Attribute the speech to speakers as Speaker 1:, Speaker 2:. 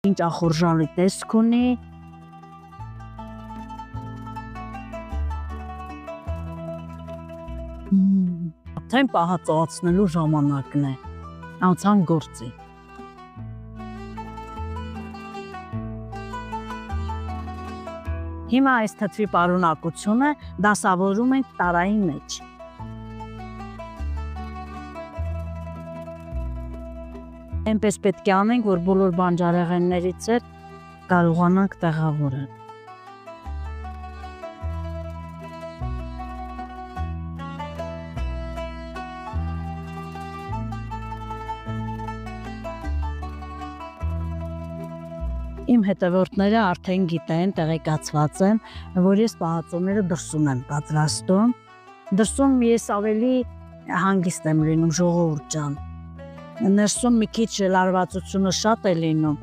Speaker 1: Ինչ ախորժալի տեսք ունի։ Արդեն պահածոացնելու ժամանակն է։ Անցան գործի։ Հիմա այս թթվի պարունակությունը դասավորում ենք տարայի մեջ։ Այնպես պետք է անենք, որ բոլոր բանջարեղեններից էլ կարողանանք տեղավորել։ Իմ հետևորդները արդեն գիտեն, տեղեկացված են, որ ես պահածոները դրսում եմ պատրաստում։ Դրսում ես ավելի հանգիստ եմ լինում, ժողովուրդ ջան։ Ներսում մի քիչ լարվածությունը շատ է լինում,